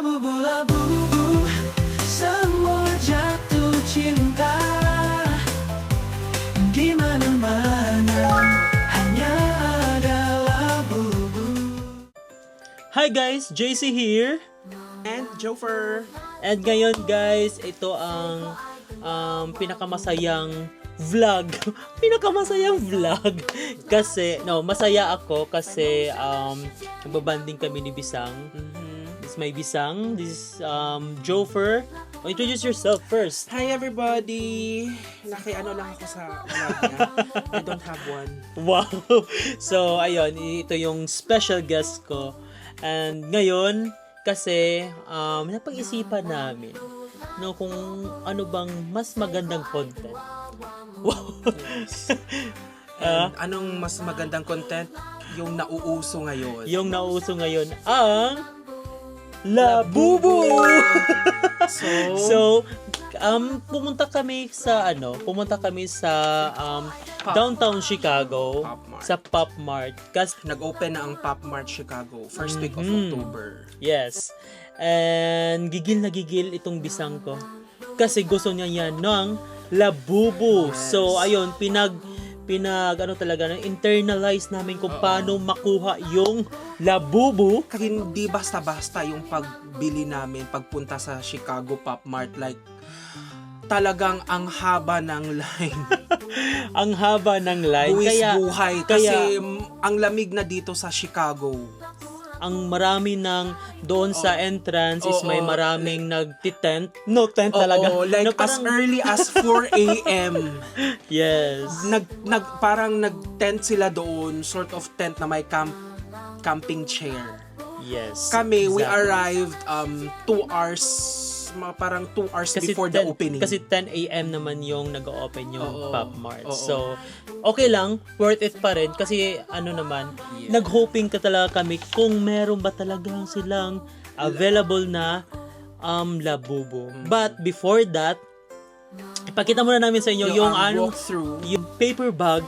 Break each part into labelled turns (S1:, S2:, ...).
S1: Labubu, labubu, semua jatuh cinta. Di mana-mana hanya ada labubu.
S2: Hi guys, JC here.
S3: And Jofer.
S2: And ngayon guys, ito ang pinakamasayang vlog. Pinakamasayang vlog. Kasi, masaya ako kasi nagbabanding kami ni Bisang. This is my Bisang. This is Jofer. Introduce yourself first.
S3: Hi everybody! Naki-ano lang ako sa vlog niya. I don't have one.
S2: Wow! So, ayun, ito yung special guest ko. And ngayon, kasi napag-isipan namin kung ano bang mas magandang content. Wow!
S3: And anong mas magandang content? Yung nauuso ngayon.
S2: Yung nauso ngayon ang Labubu! So, pumunta kami sa downtown Chicago
S3: Pop Mart.
S2: sa Pop Mart.
S3: Nag-open na ang Pop Mart Chicago. First week of
S2: Mhm.
S3: October.
S2: Yes. And gigil na gigil itong Bisang ko. Kasi gusto niya yan ng Labubu.
S3: Yes.
S2: So, ayun, internalize namin kung paano makuha yung Labubu.
S3: Hindi basta-basta yung pagbili namin, pagpunta sa Chicago Pop Mart. Like, talagang ang haba ng line.
S2: Ang haba ng line.
S3: Buwis
S2: Kaya,
S3: buhay. Kasi ang lamig na dito sa Chicago.
S2: ang marami ng doon sa entrance is may
S3: Oo.
S2: maraming nagtitent. No, tent talaga.
S3: Oo, like
S2: No,
S3: as early as 4 a.m.
S2: Yes.
S3: Parang nag-tent sila doon, sort of tent na may camping chair.
S2: Yes.
S3: Kami, we
S2: exactly.
S3: arrived 2 hours, parang 2 hours before the opening.
S2: Kasi 10 a.m. naman yung nag-open yung
S3: Oo.
S2: Pop Mart.
S3: Oo.
S2: So, okay lang. Worth it pa rin. Kasi nag-hoping ka talaga kami kung meron ba talagang silang available na Labubu. But before that, ipakita muna namin sa inyo yung
S3: walkthrough.
S2: yung paper bag.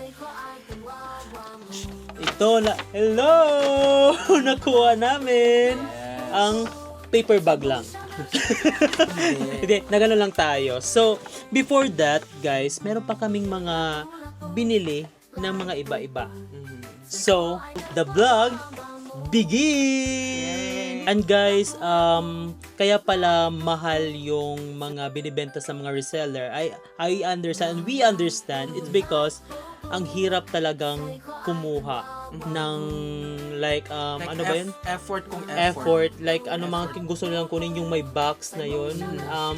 S2: Ito na. Hello! Nakuha namin ang paper bag lang. Hindi, nagano lang tayo. So, before that, guys, meron pa kaming mga binili ng mga iba-iba. So, the vlog begin! And guys, kaya pala mahal yung mga binibenta sa mga reseller. I understand, we understand, it's because ang hirap talagang kumuha ng like ano ba yun?
S3: Effort kung
S2: Effort, like ano mga gusto nilang kunin yung may box na yun.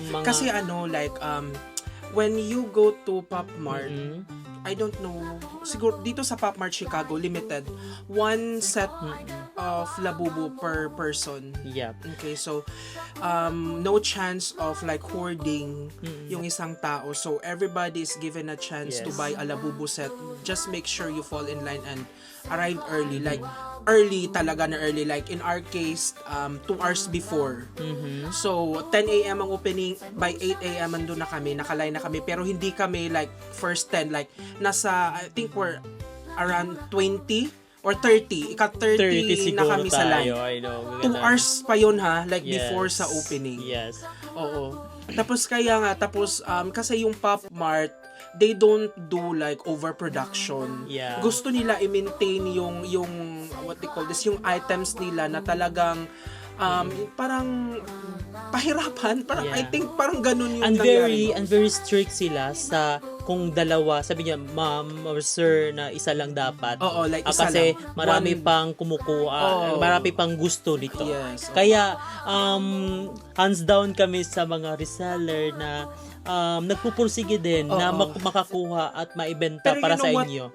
S2: Mga
S3: Kasi when you go to Pop Mart,
S2: Mhm.
S3: I don't know, siguro dito sa Pop Mart Chicago, limited, 1 set of Labubu per person.
S2: Yep.
S3: Okay, so no chance of like hoarding yung isang tao. So everybody is given a chance to
S2: Yes.
S3: buy a Labubu set. Just make sure you fall in line and arrive early. Like early talaga na early. Like in our case, 2 hours before. So 10 a.m. ang opening, by 8 a.m. andun na kami, nakaline na kami. Pero hindi kami like first 10, like nasa, I think we're around 20 or 30. Ika-30 na
S2: siguro
S3: kami sa line.
S2: tayo, I know.
S3: 2 hours pa yun ha, like
S2: Yes.
S3: before sa opening.
S2: Yes.
S3: Oo. Tapos kasi yung Pop Mart, they don't do like overproduction.
S2: Yeah.
S3: Gusto nila i-maintain yung what they call this, yung items nila na talagang parang pahirapan, parang
S2: Yeah.
S3: I think parang ganun yung
S2: And
S3: nangyari.
S2: very strict sila sa kung dalawa, sabi niya, ma'am or sir, na isa lang dapat.
S3: Oo, like isa
S2: Kasi
S3: lang.
S2: marami
S3: One-
S2: pang kumukuha,
S3: Oo.
S2: marami pang gusto nito.
S3: Yes.
S2: Kaya, hands down kami sa mga reseller na nagpupursige din na
S3: Oo.
S2: makakuha at maibenta
S3: Pero
S2: para
S3: you
S2: sa
S3: know what?
S2: inyo.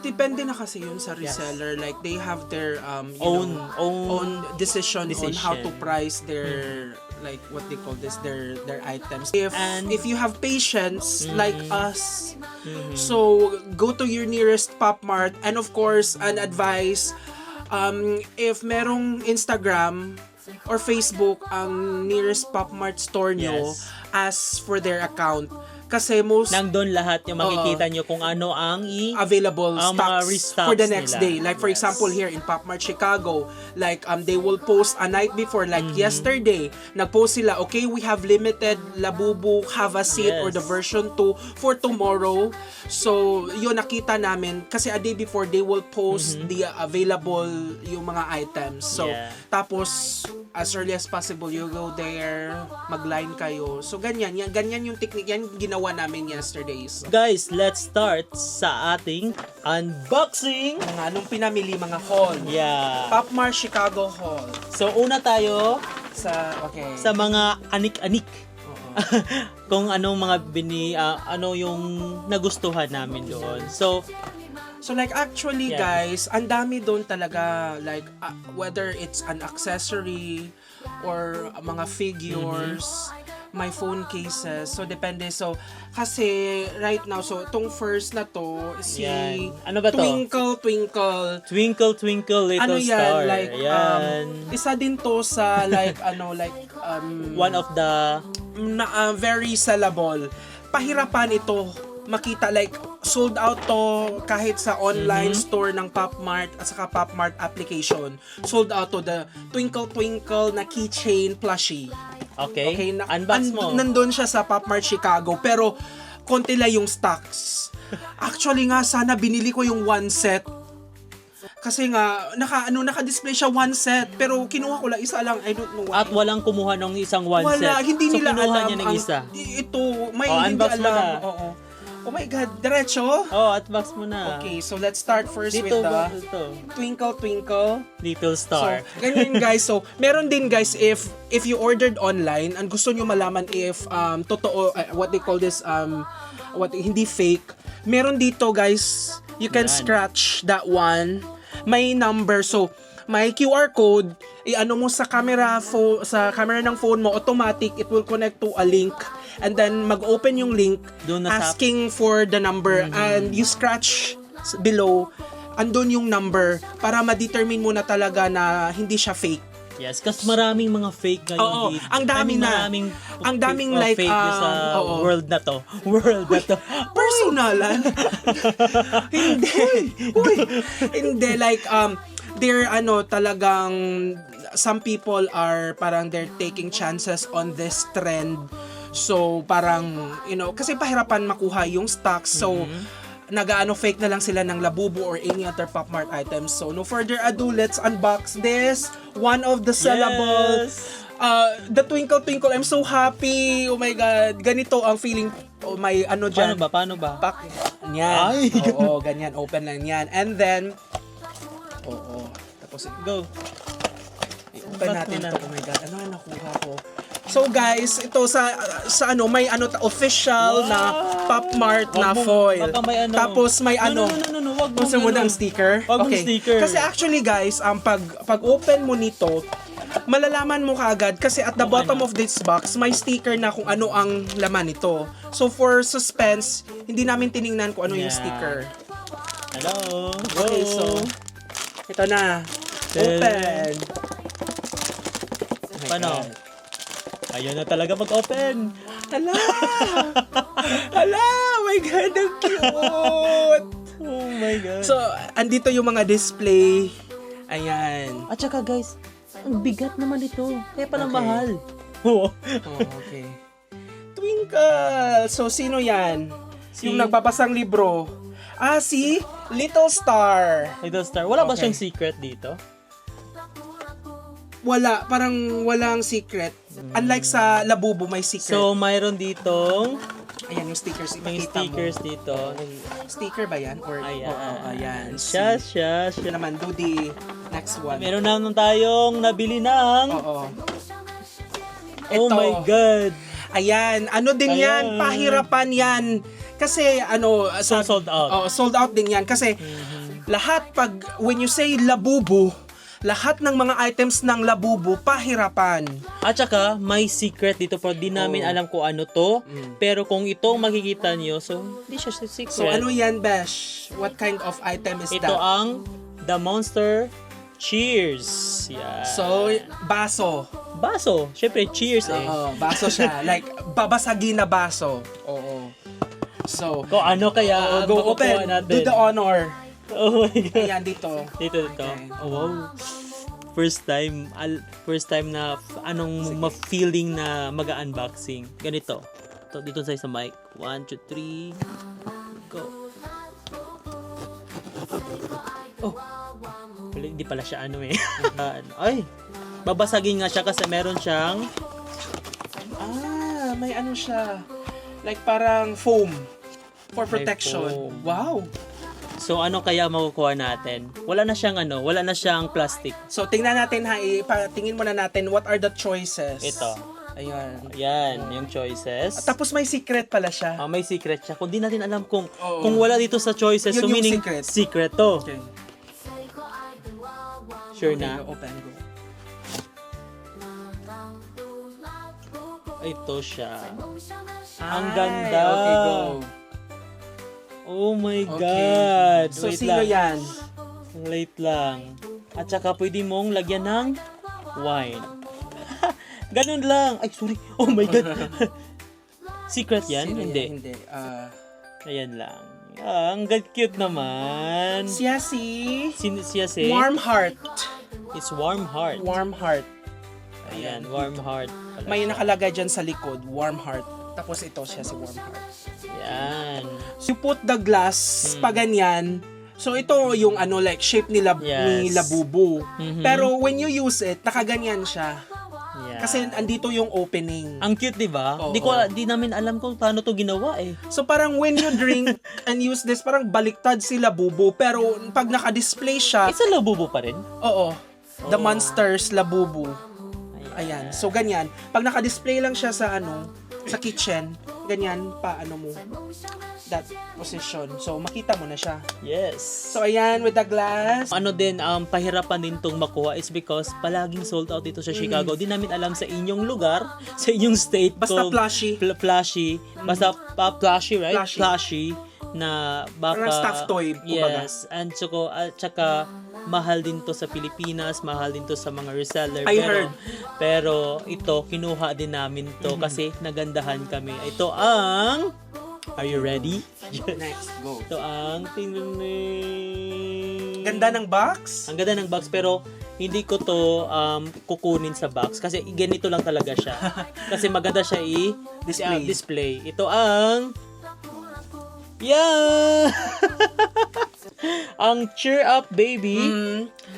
S3: Depende na kasi yun sa reseller. Like, they have their
S2: Own
S3: decision on how to
S2: decision.
S3: price their like what they call this, their items. If you have patience like us, so go to your nearest Pop Mart, and of course, an advice, if merong Instagram or Facebook ang nearest Pop Mart store nyo,
S2: Yes.
S3: ask for their account. Kasi most
S2: Nandun lahat yung makikita nyo kung ano ang
S3: available
S2: ang mga
S3: stocks
S2: restocks
S3: for the next
S2: nila.
S3: day. Like for
S2: Yes.
S3: example here in Pop Mart Chicago, like they will post a night before, like
S2: Mm-hmm.
S3: yesterday, nag-post sila, okay, we have limited Labubu Have a Seat or the
S2: Yes.
S3: version 2 for tomorrow. So, yun nakita namin kasi a day before they will post the available yung mga items. So,
S2: Yeah.
S3: tapos as early as possible you go there, mag-line kayo. So, ganyan yung technique, yan ginawa namin yesterdays.
S2: Guys, let's start sa ating unboxing.
S3: Anong pinamili mga hall?
S2: Yeah.
S3: Pop Mart Chicago Hall.
S2: So una tayo
S3: Okay.
S2: sa mga anik-anik. Kung anong mga ano yung nagustuhan namin doon.
S3: So like actually
S2: Yeah.
S3: guys, ang dami doon talaga, like whether it's an accessory or mga figures, my phone cases. So depende. So kasi right now, so itong first na to si
S2: Yan. Ano ba to?
S3: Twinkle Twinkle.
S2: Twinkle Twinkle Little
S3: Ano yan?
S2: Star.
S3: Like
S2: Yan.
S3: isa din to sa like
S2: One of the
S3: very sellable. Pahirapan ito makita, like sold out to kahit sa online store ng Pop Mart at saka Pop Mart application. Sold out to the Twinkle Twinkle na keychain plushie.
S2: Okay, unbox mo.
S3: Nandun siya sa Pop Mart Chicago pero konti lang yung stocks. Actually nga sana binili ko yung one set. Kasi nga naka-display siya one set pero kinuha ko lang isa lang, I don't know why.
S2: At walang kumuha ng isang one
S3: Wala,
S2: set.
S3: hindi
S2: So,
S3: nila
S2: kinuha
S3: alam
S2: niya ng isa.
S3: Ito, may
S2: Oh,
S3: hindi
S2: unbox mo
S3: alam.
S2: na.
S3: Oo. Oh my God, diretso?
S2: Oh, unbox mo na.
S3: Okay, so let's start first
S2: Dito
S3: with
S2: ba?
S3: the
S2: Ito.
S3: Twinkle Twinkle.
S2: Little
S3: So,
S2: Star.
S3: ganyan guys. So, meron din guys if you ordered online and gusto nyo malaman if totoo, what they call this, hindi fake. Meron dito guys, you can
S2: Yan.
S3: scratch that one. May number. So, may QR code, i-ano mo sa camera ng phone mo, automatic it will connect to a link, and then mag-open yung link
S2: Doon na sa-
S3: asking for the number, and you scratch below, andun yung number para ma-determine mo na talaga na hindi siya fake.
S2: Yes, kasi maraming mga fake ngayon
S3: Oo,
S2: dito.
S3: ang dami na. Ang daming like,
S2: fake sa
S3: oo.
S2: world na to. World na to.
S3: Personalan? Hindi. Uy. Hindi, like, they're talagang, some people are parang they're taking chances on this trend. So, parang, kasi pahirapan makuha yung stocks. So, fake na lang sila ng Labubu or any other Pop Mart items. So, no further ado, let's unbox this. One of the sellable.
S2: Yes.
S3: The Twinkle Twinkle, I'm so happy. Oh my God. Ganito ang feeling. Oh, may dyan.
S2: Paano ba?
S3: Pak. Yan.
S2: Ay,
S3: Oo, ganyan. Open lang yan. And then, tapos
S2: Go.
S3: open natin
S2: na.
S3: to. Oh my God. Ano ang nakuha ko? So guys, ito sa may official na Pop Mart na foil.
S2: Baka may
S3: Tapos may
S2: No, wag mo.
S3: gusto mo ng sticker?
S2: Wag mong sticker.
S3: Kasi actually guys, pag open mo nito, malalaman mo kaagad kasi at the bottom of this box, may sticker na kung ano ang laman nito. So for suspense, hindi namin tiningnan kung ano yung
S2: Yeah.
S3: sticker.
S2: Hello. Go.
S3: Okay, so ito na. Open. Oh my
S2: Paano?
S3: God.
S2: Ayun na talaga mag-open.
S3: Hala! Hala! Oh my God, ang cute!
S2: Oh my God.
S3: So, andito yung mga display. Ayan.
S2: At saka guys, ang bigat naman ito. Kaya pala
S3: Okay.
S2: mahal. Oo.
S3: Oh, okay. Twinkle! So, sino yan? Yung nagbabasang libro. Si Little Star.
S2: Little Star. Wala ba
S3: Okay.
S2: siyang secret dito?
S3: Wala. Parang walang secret. Unlike sa Labubu, may secret.
S2: So, mayroon ditong
S3: ayan, yung stickers.
S2: may
S3: Ipakita
S2: stickers
S3: mo.
S2: dito.
S3: Sticker ba yan? Or,
S2: Ayan.
S3: ayan.
S2: Siya.
S3: Ito naman, do the next one.
S2: Meron naman tayong nabili ng...
S3: Oo.
S2: Oh my God.
S3: Ayan, ano din yan,
S2: Ayan.
S3: pahirapan yan. Kasi
S2: So, sold out.
S3: Oh, sold out din yan kasi lahat when you say Labubu, lahat ng mga items ng Labubu pahirapan.
S2: At saka, may secret dito pero di namin
S3: Oo.
S2: alam kung ano to. Pero kung ito ang makikita nyo, so, hindi siya secret.
S3: So ano yan, Besh? What kind of item is
S2: Ito
S3: that?
S2: ang The Monster Cheers. Yeah.
S3: So, baso.
S2: Baso. Siyempre, cheers eh.
S3: Oo, baso siya. Like, babasagin na baso. Oo. So,
S2: Kung ano kaya ang
S3: go
S2: makukuha
S3: open.
S2: natin.
S3: Do the honor.
S2: Oh my God.
S3: Ayan, dito.
S2: Dito.
S3: Okay.
S2: Oh, wow. First time na anong ma-feeling na mag-unboxing. Ganito. Ito, dito sa mic. 1, 2, 3. Go. Oh. Hindi pala siya ano eh. Ay. Babasagin nga siya kasi meron siyang
S3: May ano siya. Like parang foam. For
S2: May
S3: protection.
S2: foam.
S3: Wow.
S2: So ano kaya makukuha natin? Wala na siyang plastic.
S3: So, tingnan natin tingin muna natin what are the choices.
S2: Ito.
S3: Ayan.
S2: Yan, yung choices.
S3: Tapos may secret pala siya.
S2: May secret siya. Kung di natin alam kung
S3: Oo.
S2: kung wala dito sa choices,
S3: Yun
S2: so
S3: yung
S2: meaning
S3: secret.
S2: to.
S3: Okay.
S2: Sure
S3: Okay,
S2: na?
S3: open, go.
S2: Ito siya.
S3: Ay,
S2: Ang ganda.
S3: Okay, go.
S2: Oh my
S3: Okay.
S2: God.
S3: So,
S2: Wait
S3: sino
S2: lang.
S3: yan?
S2: Wait lang. At saka pwede mong lagyan ng wine. Ganun lang. Ay, sorry. Oh my God. Secret yan?
S3: Sino
S2: Hindi.
S3: yan? Hindi.
S2: Ayan lang. Ang cute naman.
S3: Siya si...
S2: Siya si?
S3: Warm Heart.
S2: It's Warm Heart.
S3: Warm Heart.
S2: Ayan, Warm Heart. pala
S3: May
S2: siya.
S3: nakalagay dyan sa likod, Warm Heart. Tapos ito siya si Warm Heart.
S2: Yan.
S3: So, you put the glass pa ganyan. So, ito yung like shape ni
S2: Yes.
S3: Labubu.
S2: Mhm.
S3: Pero when you use it, nakaganyan siya.
S2: Yan.
S3: Kasi andito yung opening.
S2: Ang cute, di ba?
S3: Oo.
S2: Di namin alam kung paano to ginawa eh.
S3: So parang when you drink and use this, parang baliktad si Labubu. Pero pag naka-display siya,
S2: Isa labubo pa rin.
S3: oo, The Monsters Labubu. Ayan. So ganyan. Pag naka-display lang siya sa sa kitchen, ganyan pa mo that position. So makita mo na siya.
S2: Yes.
S3: So ayan with the glass.
S2: Ano din, pahirapan din tong makuha is because palaging sold out dito sa Chicago. Di namin alam sa inyong lugar, sa inyong state.
S3: Basta
S2: kung
S3: plushy.
S2: Flashy. Basta plushy, right?
S3: Plushy.
S2: Flashy. Na baka...
S3: Parang stuffed toy, kumbaga.
S2: Yes. And tsaka mahal din to sa Pilipinas, mahal din to sa mga reseller.
S3: I heard.
S2: Pero ito, kinuha din namin to kasi nagandahan kami. Ito ang... Are you ready?
S3: Next, go.
S2: Ito ang...
S3: Ganda ng box.
S2: Ang ganda ng box pero hindi ko to kukunin sa box kasi ganito lang talaga siya. Kasi maganda siya display. Ito ang ang Cheer Up Baby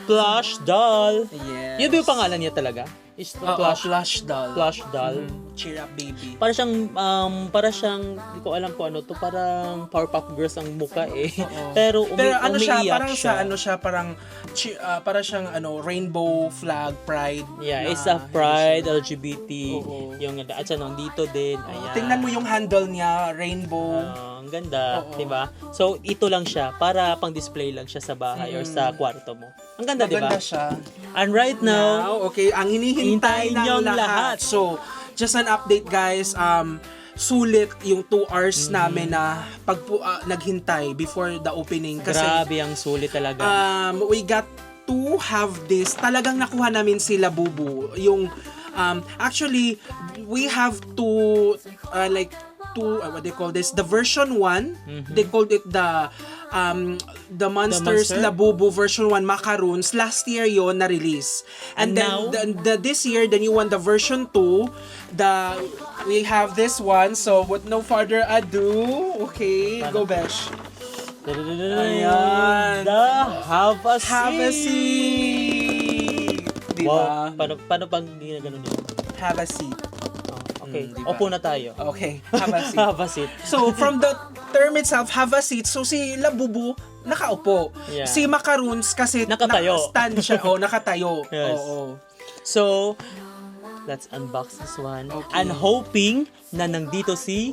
S2: plush doll.
S3: Yes.
S2: Yun ba yung pangalan niya talaga? Is
S3: Plush doll.
S2: plush doll.
S3: Cheer Up Baby.
S2: Para siyang hindi ko alam kung ano to, parang Powerpuff Girls ang muka eh. Pero
S3: Pero siya,
S2: umiiyak
S3: parang siya, para siyang rainbow flag, pride.
S2: Yeah,
S3: na-
S2: it's a pride, LGBT,
S3: Oo.
S2: yung at siya nandito din. Ayan.
S3: Tingnan mo yung handle niya, rainbow.
S2: Ang ganda,
S3: Oo.
S2: 'di ba? So ito lang siya para pang-display lang siya sa bahay or sa kwarto mo. Ang ganda, 'di ba?
S3: Maganda siya.
S2: And right now,
S3: Now, okay, ang hinihintay
S2: Hintayin
S3: ng
S2: niyong
S3: lahat.
S2: lahat.
S3: So, just an update guys, sulit yung 2 hours namin na naghintay before the opening kasi
S2: grabe ang sulit talaga.
S3: we got to have this. Talagang nakuha namin si Labubu. Yung actually we have to what they call this, the version 1. They called it the Monsters
S2: Monster?
S3: Labubu version 1 macaroons. Last year yon na release. And
S2: And
S3: then
S2: now?
S3: this year the new one, the version 2, we have this one. So with no further ado, okay, go Besh. Ayan.
S2: Have a seat.
S3: Have a seat. Diba?
S2: Wow, paano pag ginaganon yun?
S3: Have a seat.
S2: Okay,
S3: diba?
S2: upo na tayo.
S3: Okay, have a seat.
S2: Have a seat.
S3: So, from the term itself, have a seat. So, si Labubu, nakaupo.
S2: Yeah.
S3: Si Macaroons, kasi
S2: Nakatayo.
S3: stand siya. nakatayo.
S2: Yes.
S3: Oo.
S2: So, let's unbox this one.
S3: Okay.
S2: And hoping na nandito si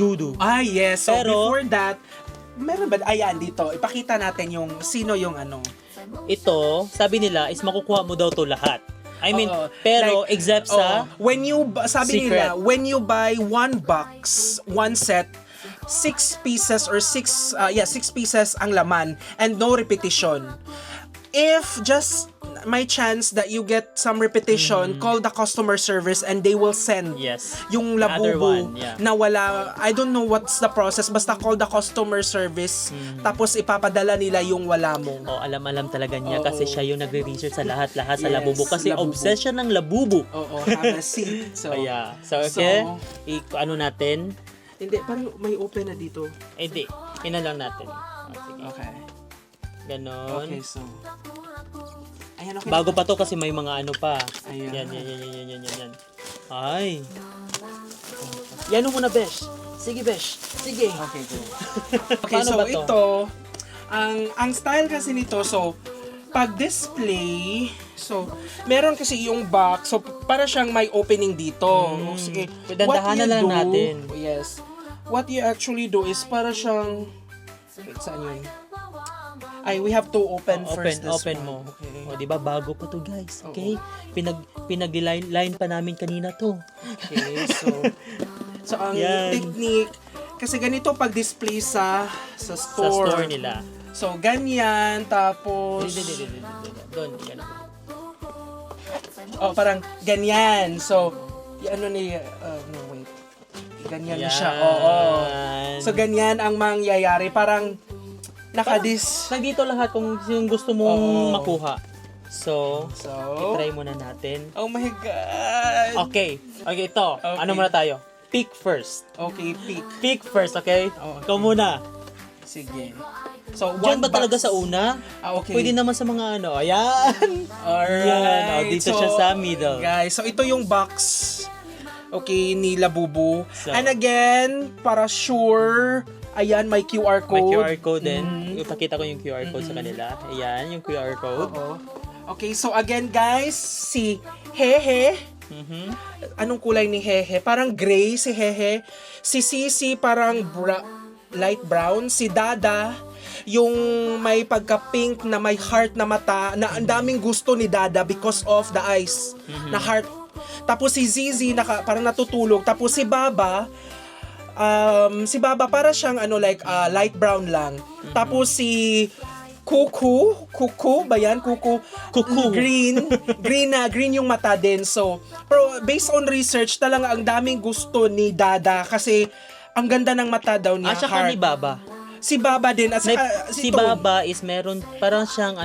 S2: Dudu.
S3: Ah, yes. So,
S2: Pero-
S3: before that, meron ba? Ayan, dito. Ipakita natin sino yung
S2: Ito, sabi nila, is makukuha mo daw to lahat. I mean,
S3: Oo.
S2: pero
S3: Like,
S2: except sa...
S3: sabi
S2: Secret.
S3: nila, when you buy one box, one set, 6 pieces or 6 pieces ang laman and no repetition. if just my chance that you get some repetition, call the customer service and they will send
S2: Yes.
S3: yung
S2: Another
S3: labubo
S2: one, yeah.
S3: na wala. I don't know what's the process, basta call the customer service tapos ipapadala nila yung wala mo.
S2: Oh, alam talaga niya
S3: Oo.
S2: kasi siya yung nagre-research sa lahat sa
S3: Yes,
S2: labubo kasi
S3: labubo.
S2: obsession ng labubo.
S3: Oo, have a seat. So,
S2: Kaya, so okay,
S3: So,
S2: ano natin?
S3: hindi, parang may open na dito.
S2: Eh di, ina lang natin. Oh, sige.
S3: Okay.
S2: Ganon.
S3: Okay, so. Ayan, okay.
S2: Bago pa to kasi may mga ano pa.
S3: Ayan.
S2: Yan. Ay. Yan muna, Besh. Sige, Besh. Sige.
S3: Okay, go. Okay,
S2: Paano
S3: so
S2: ba to?
S3: ito, ang style kasi nito, so, pag display, so, meron kasi yung box, so, para siyang may opening dito. Sige,
S2: Dandahanan lang natin.
S3: Yes. What you actually do is para siyang, wait, saan yun? Ay, we have to open first this
S2: Open
S3: one.
S2: mo.
S3: Okay.
S2: O, di ba bago pa to, guys. Okay? Pinag-line pa namin kanina to.
S3: Okay, so ang
S2: Yan.
S3: technique, kasi ganito pag-display sa
S2: Sa
S3: store.
S2: store nila.
S3: So, ganyan, tapos,
S2: Doon, ganun.
S3: oh, parang ganyan. So, ano ni, no, wait. Ganyan
S2: Yan.
S3: siya, oo. So, ganyan ang mangyayari. Parang,
S2: Nandito lahat kung yung gusto mong
S3: Oo.
S2: makuha. So,
S3: So,
S2: i-try muna natin.
S3: oh my God.
S2: Okay, ito.
S3: Okay.
S2: Ano muna tayo? Pick first.
S3: Okay, pick.
S2: Pick first, okay?
S3: Oh, okay.
S2: Ikaw muna.
S3: Sige. So,
S2: Diyan ba
S3: box.
S2: talaga sa una?
S3: Ah, okay.
S2: Pwede naman sa mga ano. Ayan.
S3: Alright.
S2: Yan. Oh, dito siya sa middle.
S3: Guys, so ito yung box. Okay, ni Labubu.
S2: So,
S3: And again, para sure, ayan, may QR
S2: may
S3: code.
S2: QR code din. Ipakita ko yung QR code sa kanila. Ayan, yung QR code.
S3: Oo. Okay, so again, guys, si Hehe.
S2: Mhm.
S3: Anong kulay ni Hehe? Parang gray si Hehe. Si Sisi parang light brown. Si Dada, yung may pagka-pink na may heart na mata, na ang daming gusto ni Dada because of the eyes na heart. Tapos si Zizi, parang natutulog. Tapos si Baba para siyang light brown lang. Tapos si Kuku ba yan? Kuku. Green yung mata din. So, pero based on research, talaga ang daming gusto ni Dada kasi ang ganda ng mata daw niya.
S2: Saka ni Baba.
S3: Si Baba din. At
S2: May,
S3: saka
S2: si
S3: Tone.
S2: Baba is meron parang siyang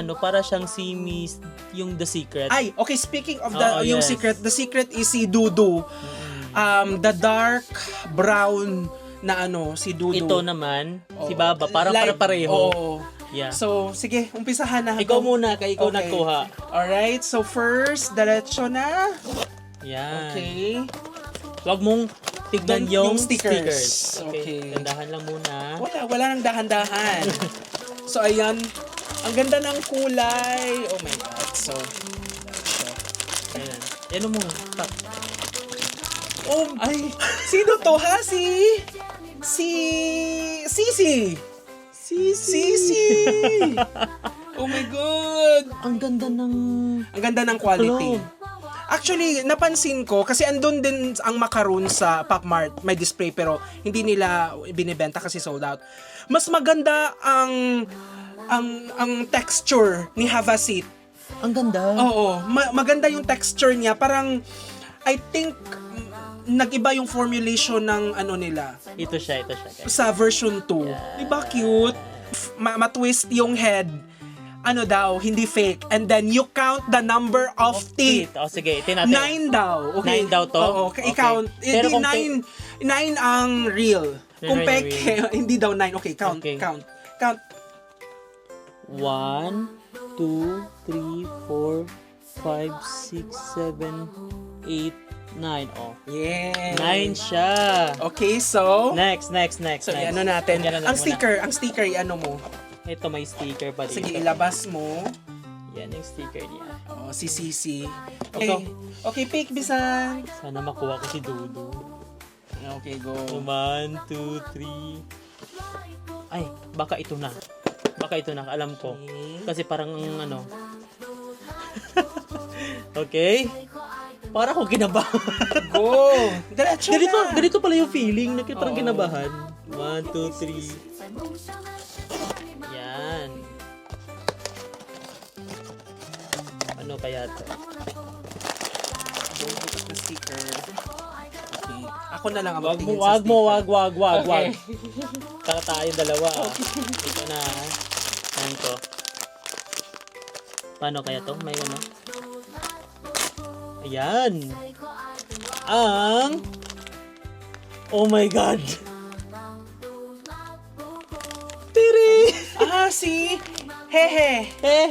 S2: si Miss yung The Secret.
S3: Ay, okay, speaking of
S2: Oo,
S3: yung
S2: yes.
S3: the secret is si Dudu. The dark brown na si Dudu.
S2: Ito naman, si
S3: Oo.
S2: Baba, para pareho.
S3: Oo.
S2: Yeah.
S3: So, sige, umpisahan na.
S2: Ikaw muna, kay ikaw
S3: Okay.
S2: nagkuha.
S3: Alright, so first, diretso na.
S2: Yan.
S3: Okay.
S2: Huwag mong tignan
S3: Yung
S2: yung
S3: stickers.
S2: stickers.
S3: Okay.
S2: Dandahan lang muna.
S3: Wala nang dahan-dahan. So, ayan. Ang ganda ng kulay. Oh my God. So,
S2: Ayan. Yan mo.
S3: ay, sino to ha? Sisi. Sisi. Oh my God.
S2: Ang ganda ng
S3: quality.
S2: Hello.
S3: Actually, napansin ko, kasi andun din ang macaroon sa Pop Mart, may display, pero hindi nila binibenta kasi sold out. Mas maganda ang texture ni Have a Seat.
S2: Ang ganda.
S3: Oo, maganda yung texture niya. Parang, I think, nag-iba yung formulation ng nila
S2: Ito siya guys.
S3: sa version 2. Diba cute? Ma-twist yung head. Hindi fake. And then you count the number of teeth.
S2: O sige, itin natin.
S3: 9 daw. Okay.
S2: 9 daw to?
S3: Oo,
S2: Okay.
S3: i-count.
S2: Pero kung
S3: 9 ang real. Kung
S2: 9 ang
S3: peke, hindi daw 9. Okay, count.
S2: Okay.
S3: Count.
S2: 1, 2, 3, 4, 5, 6, 7, 8, 9. Oh.
S3: Yeah.
S2: 9 siya.
S3: Okay, so
S2: Next.
S3: so ano natin?
S2: Ganyan lang
S3: Ang sticker, mo.
S2: Ito may sticker pa dito.
S3: Sige, ilabas mo.
S2: Yan yung sticker niya.
S3: Oh, si Sisi.
S2: Ito.
S3: Okay, pick bisan.
S2: Sana makuha ko si Dudu.
S3: Okay, go.
S2: 1, 2, 3. Ay, baka ito na. Alam ko. Kasi parang Okay. Para ako kinabahan.
S3: Go. Diretso na.
S2: Ganito pala yung feeling. Parang kinabahan. 1, 2, 3. Yan. Ano kaya to?
S3: Don't put the sticker. Okay. Ako na lang ang
S2: Wag
S3: magtingin
S2: mo,
S3: sa
S2: wag mo,
S3: sticker.
S2: wag.
S3: Okay.
S2: Taka tayo dalawa. Ito na. Ayan ko. Paano kaya to? May ano? Ayan. Ang... Oh my God! Tiri!
S3: Si Hehe.
S2: Hehe!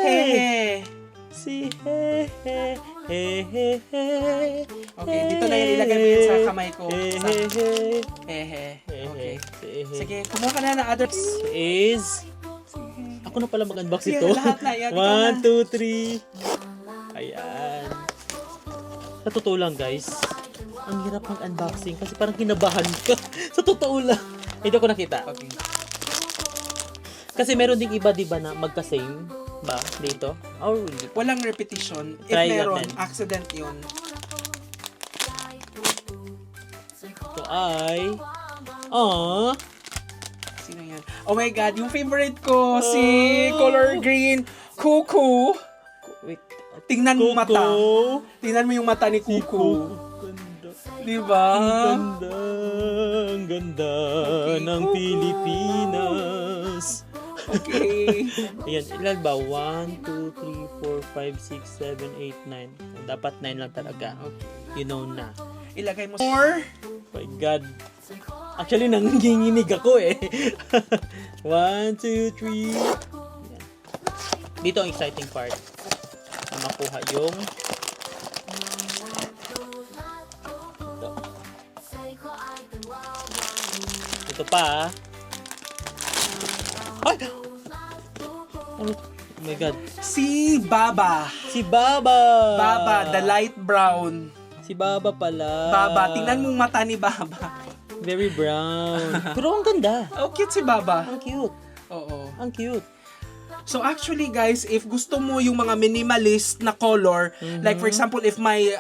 S3: Hehe.
S2: Si Hehe. Hehe.
S3: Okay, dito na yan. Ilagay mo yan sa kamay ko.
S2: Hehe.
S3: Hehe. Okay.
S2: Hehe.
S3: Sige, kumuha ka na ng others.
S2: Is... Ako na pala mag-unbox
S3: Sige,
S2: ito.
S3: lahat na. Yan, ikaw
S2: 1, 2, 3. Ayan. Sa totoo lang guys, ang hirap mag-unboxing kasi parang kinabahan ka. Sa totoo lang. Hindi ko nakita.
S3: Okay.
S2: Kasi meron ding iba, di ba, na magka-same ba dito? Or really?
S3: Walang repetition. If
S2: Try
S3: meron,
S2: natin.
S3: accident yun.
S2: Ito ay... Aww.
S3: Sino yan? Oh my God, yung favorite ko, si color green, Kuku.
S2: Wait.
S3: Tingnan mo mata.
S2: Kuko.
S3: Tingnan mo yung mata ni Kuku.
S2: Ganda.
S3: Diba?
S2: Ang ganda
S3: Okay,
S2: ng
S3: Kuko.
S2: Pilipinas.
S3: Okay.
S2: Ayan, ilan ba? 1, 2, 3, 4, 5, 6, 7, 8, 9. Dapat 9 lang talaga. You know na.
S3: Ilagay mo 4.
S2: My God. Actually, nanginginig ako eh. 1, 2, 3. Ayan. Dito ang exciting part. Na makuha yung... Ito pa ah. Ay! Ano? Oh my God.
S3: Si Baba.
S2: Si Baba!
S3: Baba, the light brown.
S2: Si Baba pala.
S3: Baba, tingnan mo mata ni Baba.
S2: Very brown. Pero ang ganda.
S3: Oh, cute si Baba.
S2: Ang cute.
S3: Oo.
S2: Ang cute.
S3: So actually guys, if gusto mo yung mga minimalist na color, like for example, if may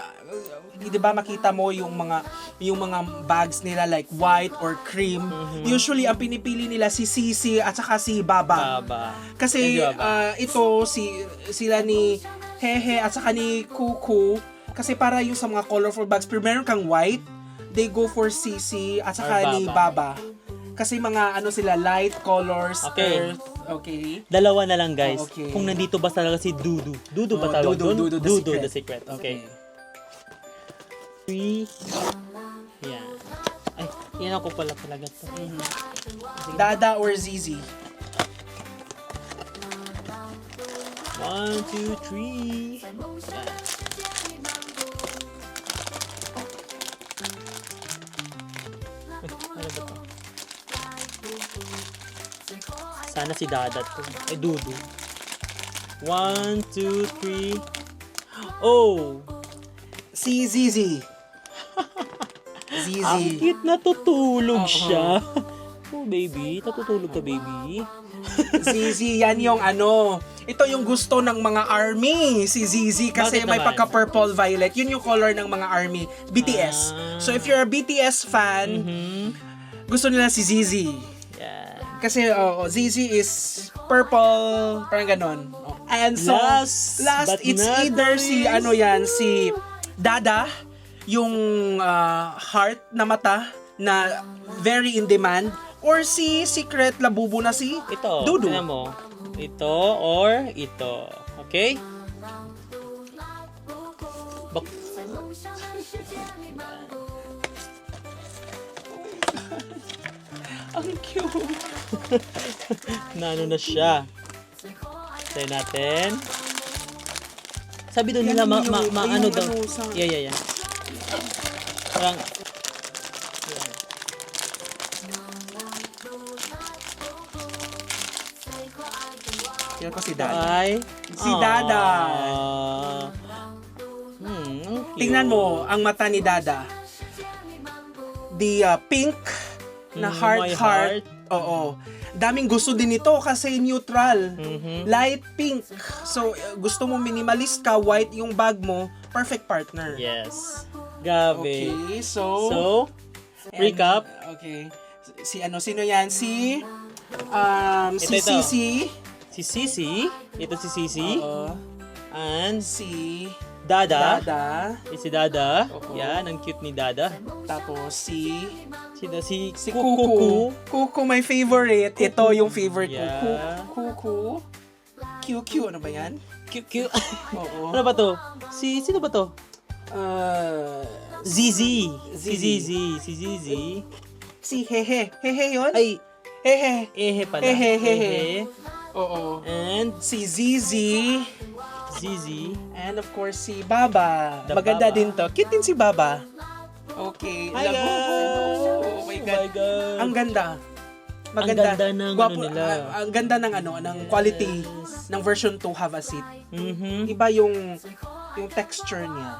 S3: 'di ba makita mo yung mga bags nila like white or cream, usually ang pinipili nila si Sisi at saka si Baba.
S2: Baba.
S3: Kasi
S2: Hindi Baba.
S3: ito sila ni Hehe at saka ni Kuku kasi para yung sa mga colorful bags, pero meron kang white, they go for Sisi at saka
S2: Or
S3: ni Baba. Kasi mga ano sila, light colors,
S2: Okay.
S3: earth, okay.
S2: Dalawa na lang guys.
S3: Oh, okay.
S2: Kung nandito ba talaga si Dudu. Dudu ba
S3: Oh,
S2: tawag
S3: Dudu,
S2: doon?
S3: Dudu the
S2: Dudu
S3: secret.
S2: the secret. Okay. 3. Yan. Ay, yan ako pala talaga to.
S3: Dada or Zizi?
S2: 1, 2, 3. Yan. Ano ba to? Sana si Dada to. Eh, Dudu. 1, 2, 3. Oh!
S3: Si Zizi.
S2: Ang
S3: Zizi.
S2: cute, natutulog
S3: Oo.
S2: siya. Oh, baby. Natutulog ka, baby.
S3: Zizi, yan yung ano. Ito yung gusto ng mga army, si Zizi. Kasi
S2: Bakit
S3: may
S2: naman?
S3: pagka-purple violet. Yun yung color ng mga army. BTS.
S2: Ah.
S3: So if you're a BTS fan, gusto nila si Zizi.
S2: Yan.
S3: Kasi Zizi is purple, parang ganon. Oh. And so,
S2: Last but
S3: it's
S2: not
S3: either
S2: the
S3: si
S2: least.
S3: ano yan, si Dada, yung heart na mata na very in demand, or si Secret Labubu na si
S2: Ito.
S3: Dudu.
S2: Tingnan mo. Ito or ito. Okay? Bak-
S3: Ang cute.
S2: na ano na siya. Try natin. Sabi doon
S3: Yan
S2: nila
S3: yung- yung
S2: ano daw.
S3: ano sa-
S2: Yeah. Parang
S3: Yan ko si Dada.
S2: ay
S3: Si Dada.
S2: Ang cute.
S3: Tingnan mo ang mata ni Dada. The pink na
S2: my
S3: heart. Oo. Daming gusto din ito kasi neutral. Light pink. So, gusto mo minimalist ka, white yung bag mo, perfect partner.
S2: Yes. Gabi.
S3: Okay, so and-
S2: Recap.
S3: Okay. Sino yan? Si
S2: Ito.
S3: Sisi.
S2: Si Sisi. Ito si Sisi.
S3: Oo.
S2: And
S3: Si
S2: Dada.
S3: Dada.
S2: Si Dada.
S3: Oo.
S2: Yan, ang cute ni Dada.
S3: Tapos si
S2: Si
S3: Kuku. Kuku, my favorite. Ito yung favorite ko.
S2: Yeah.
S3: Kuku. QQ, ano ba yan?
S2: Cute.
S3: Oo.
S2: Ano ba to? Sino ba to? Zizi. Si Zizi. Si Zizi.
S3: Si Hehe. Hehe yun?
S2: Ay,
S3: Hehe.
S2: Ehe pala.
S3: Hehe. Oo.
S2: And
S3: Si Zizi.
S2: Zizi.
S3: And of course, si Baba.
S2: The
S3: Maganda
S2: Baba.
S3: din to. Cute din si Baba. Okay.
S2: Hi
S3: Labubu.
S2: guys!
S3: Oh my God.
S2: God.
S3: Ang ganda.
S2: Ang ganda ng ano nila.
S3: Ang ganda ng ng quality ng version 2 Have a Seat.
S2: Mhm.
S3: Iba yung texture niya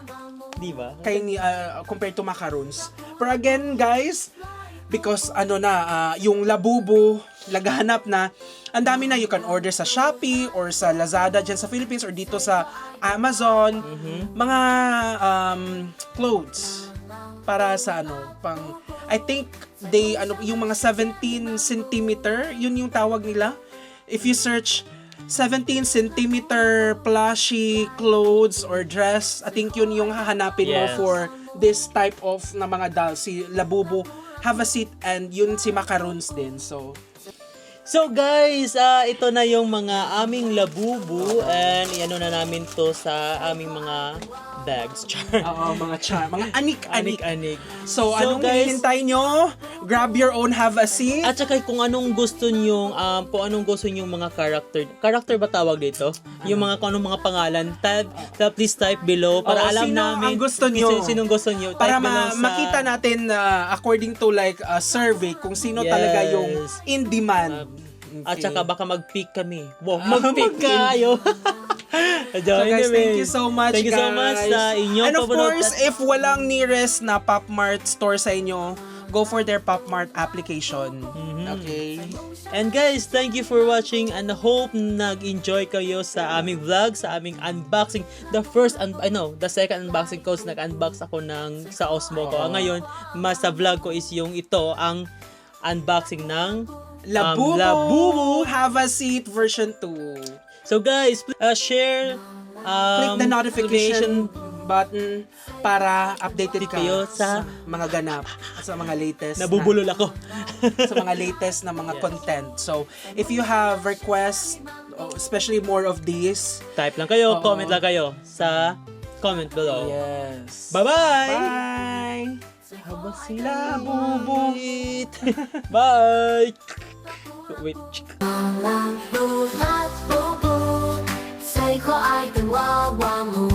S2: Di ba?
S3: kay ni compared to macaroons. Pero again, guys, because yung Labubu laghanap na, ang dami na, you can order sa Shopee or sa Lazada dyan sa Philippines or dito sa Amazon. Mga clothes para sa pang I think yung mga 17 centimeter, yun yung tawag nila. If you search 17 centimeter plushy clothes or dress, I think yun yung hahanapin mo
S2: Yes.
S3: for this type of na mga dolls. Si Labubu, Have a Seat, and yun si Macaroons din.
S2: So guys, ito na yung mga aming Labubu and iano na namin to sa aming mga bags. Char.
S3: Mga anik-anik.
S2: Anik-anik.
S3: So, anong
S2: guys,
S3: hinihintay nyo? Grab your own Have a Seat.
S2: at saka kung anong gusto nyong mga character ba tawag dito? Yung mga kung anong mga pangalan, please type below para
S3: Oo,
S2: alam
S3: sino
S2: namin
S3: ang gusto nyo?
S2: sinong gusto nyo.
S3: Para
S2: Type below sa-
S3: makita natin according to like a survey kung sino talaga yung in demand.
S2: At
S3: Okay.
S2: saka baka mag-pick kami. Wow, mag-pick
S3: mag-pick.
S2: kayo.
S3: So guys, thank you so much,
S2: Thank you so much sa inyong
S3: And of
S2: panonood
S3: course,
S2: at-
S3: if walang nearest na Pop Mart store sa inyo, go for their Pop Mart application. Okay?
S2: And guys, thank you for watching and hope nag-enjoy kayo sa aming vlog, sa aming unboxing. The second unboxing ko, nag-unbox ako sa Osmo ko.
S3: Oo.
S2: Ngayon, sa vlog ko is yung ito, ang unboxing ng
S3: Labubu,
S2: Labubu.
S3: Have a Seat version 2.
S2: So guys, share,
S3: Click the notification button para updated
S2: kayo
S3: sa
S2: sa
S3: mga ganap, sa mga latest
S2: nabubulol ako.
S3: sa mga latest na mga content. So, if you have requests, especially more of these,
S2: Type lang kayo,
S3: Oo.
S2: comment lang kayo sa comment below.
S3: yes.
S2: Bye-bye!
S3: Bye!
S2: Haba
S3: Labubu.
S2: Bye! Wait.
S4: 不辣不不，最可爱的娃娃木。